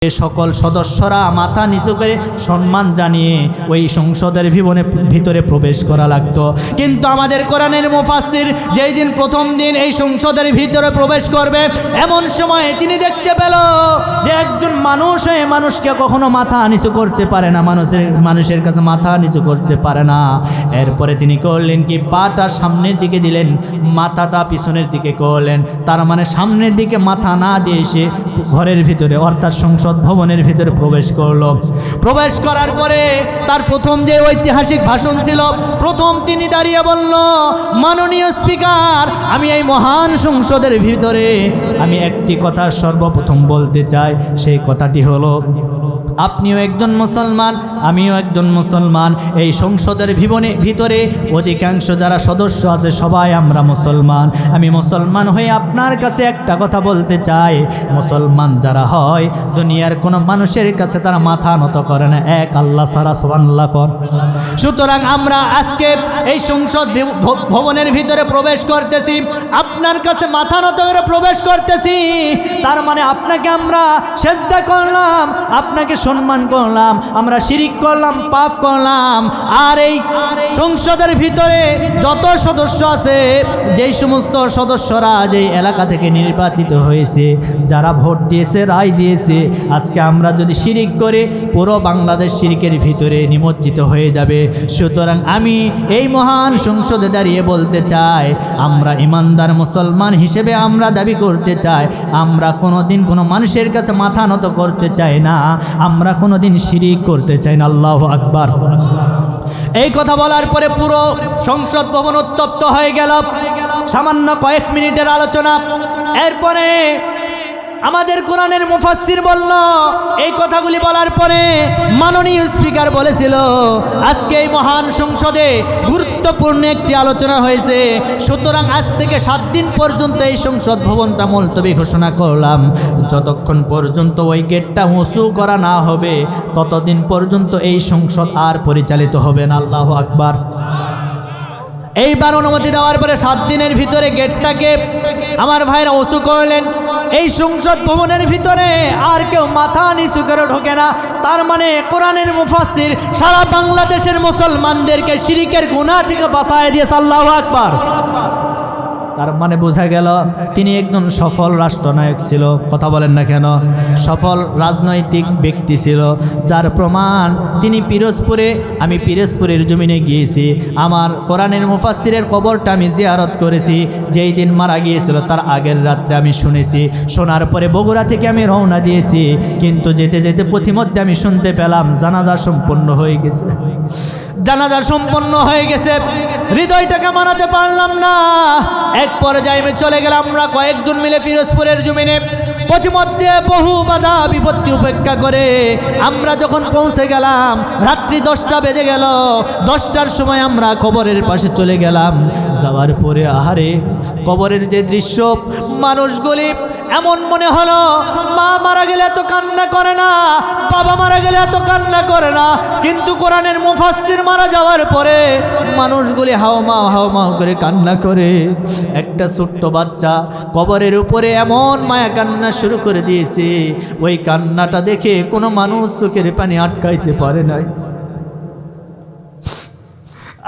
সকল সদস্যরা মাথা নিচু করে সম্মান জানিয়ে ওই সংসদের ভিতরে প্রবেশ করা লাগতো। কিন্তু আমাদের কোরআনের মুফাসসির যেই দিন প্রথম দিন এই সংসদের ভিতরে প্রবেশ করবে, এমন সময় তিনি দেখতে পেল যে একজন মানুষ হয়ে মানুষকে কখনো মাথা নিচু করতে পারে না, মানুষের কাছে মাথা নিচু করতে পারে না। এরপরে তিনি করলেন কি, পাটা সামনের দিকে দিলেন, মাথাটা পিছনের দিকে করলেন। তার মানে সামনের দিকে মাথা না দিয়ে সে ঘরের ভিতরে অর্থাৎ সংসদ ভবনের ভিতরে প্রবেশ করলো। প্রবেশ করার পরে তার প্রথম যে ঐতিহাসিক ভাষণ ছিল, প্রথম তিনি দাঁড়িয়ে বলল, মাননীয় স্পিকার, আমি এই মহান সংসদের ভিতরে আমি একটি কথা সর্বপ্রথম বলতে চাই। সেই কথাটি হলো, আপনিও একজন মুসলমান, আমিও একজন মুসলমান। এই সংসদের ভিতরে অধিকাংশ যারা সদস্য আছে সবাই আমরা মুসলমান। আমি মুসলমান হয়ে আপনার কাছে একটা কথা বলতে চাই, মুসলমান যারা হয় দুনিয়ার কোনো মানুষের কাছে তারা মাথা নত করে না, এক আল্লাহ ছাড়া। সুবহানাল্লাহ কোন। সুতরাং আমরা আজকে এই সংসদ ভবনের ভিতরে প্রবেশ করতেছি, আপনার কাছে মাথা নত করে প্রবেশ করতেছি। তার মানে আপনাকে আমরা সেজদা করলাম, আপনাকে সম্মান করলাম, আমরা শিরিক করলাম, পাপ করলাম। আর এই সংসদের ভিতরে যত সদস্য আছে, যেই সমস্ত সদস্যরা যেই এলাকা থেকে নির্বাচিত হয়েছে, যারা ভোট দিয়েছে, রায় দিয়েছে, আজকে আমরা যদি শিরিক করে পুরো বাংলাদেশ শিরিকের ভিতরে নিমজ্জিত হয়ে যাবে। সুতরাং আমি এই মহান সংসদে দাঁড়িয়ে বলতে চাই, আমরা ইমানদার মুসলমান হিসেবে আমরা দাবি করতে চাই, আমরা কোনোদিন কোনো মানুষের কাছে মাথা নত করতে চাই না, আমরা কোনোদিন শিরিক করতে চাই না। আল্লাহু আকবার। এই কথা বলার পরে পুরো সংসদ ভবন উত্তপ্ত হয়ে গেল। সামান্য কয়েক মিনিটের আলোচনা। এরপরে আমাদের কোরআনের মুফাসসির বলল, এই কথাগুলি বলার পরে মাননীয় স্পিকার বলেছিল, আজকে এই মহান সংসদে গুরুত্বপূর্ণ একটি আলোচনা হয়েছে। সুতরাং আজ থেকে 7 দিন পর্যন্ত এই সংসদ ভবনটা মুলতবি ঘোষণা করলাম। যতক্ষণ পর্যন্ত ওই গেটটা উঁচু করা না হবে, ততদিন পর্যন্ত এই সংসদ আর পরিচালিত হবে না। আল্লাহু আকবার। এইবার অনুমতি দেওয়ার পরে 7 দিনের ভিতরে গেটটাকে আমার ভাইরা উঁচু করলেন। এই সংসদ ভবনের ভিতরে আর কেউ মাথা নিচু করে ঢোকে না। তার মানে কোরআনের মুফাসসির সারা বাংলাদেশের মুসলমানদেরকে শিরিকের গুনাহ থেকে বাঁচায় দিয়েছে। আল্লাহু আকবার। তার মানে বোঝা গেল তিনি একজন সফল রাষ্ট্রনায়ক ছিল। কথা বলেন না কেন? সফল রাজনৈতিক ব্যক্তি ছিল, যার প্রমাণ তিনি আমি পিরোজপুরের জমিনে গিয়েছি। আমার কোরআনের মুফাসসিরের কবরটা আমি জিয়ারত করেছি। যেই দিন মারা গিয়েছিল তার আগের রাত্রে আমি শুনেছি। শোনার পরে বগুড়া থেকে আমি রওনা দিয়েছি, কিন্তু যেতে যেতে পথিমধ্যে আমি শুনতে পেলাম জানাজা সম্পন্ন হয়ে গেছে। জানাজা সম্পন্ন হয়ে গেছে, হৃদয়টাকে মানাতে পারলাম না। এক পর্যায়ে আমি চলে গেলাম, আমরা কয়েকজন মিলে পিরোজপুরের জমিনে। পথিমধ্যে বহু বাধা বিপত্তি উপেক্ষা করে আমরা যখন পৌঁছে গেলাম, রাত্রি 10টা বেজে গেল। 10টার সময় আমরা কবরের পাশে চলে গেলাম। যাওয়ার পরে আহারে কবরের যে দৃশ্য, মানুষগুলি এমন মনে হলো মা মারা গেলে এত কান্না করে না, বাবা মারা গেলে এত কান্না করে না, কিন্তু কোরআনের মুফাসসির মারা যাওয়ার পরে মানুষগুলি হাওমাও করে কান্না করে। একটা ছোট্ট বাচ্চা কবরের উপরে এমন মায়া কান্না শুরু করে দিয়েছে, ওই কান্নাটা দেখে কোনো মানুষ চোখের পানি আটকাইতে পারে নাই।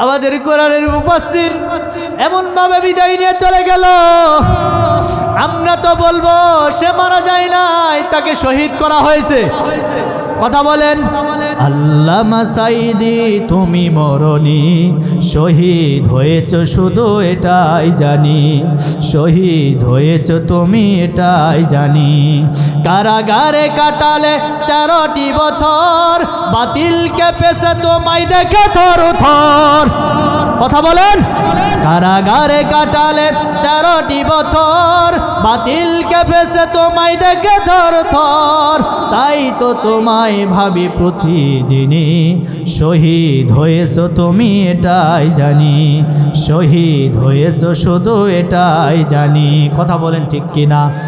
আমাদের কোরআনের মুফাসসির এমন ভাবে বিদায় নিয়ে চলে গেল, আমরা তো বলবো সে মারা যায় নাই, তাকে শহীদ করা হয়েছে। কথা বলেন। আল্লামা সাইদি তুমি মরনি, শহীদ হয়েছ শুধু এটাই জানি, শহীদ হয়েছ তুমি এটাই জানি। কারাগারে কাটালে 13টি বছর, বাতিল কেঁপেছে তোমায় দেখে থরথর। কথা বলেন। কারাগারে কাটালে 13টি বছর, বাতিল কেঁপেছে তোমায় দেখে থরথর। তাই তো তোমায় ভাবি প্রতিদিনই, শহীদ হয়েছ তুমি এটাই জানি, শহীদ হয়েছ শুধু এটাই জানি। কথা বলেন ঠিক কিনা?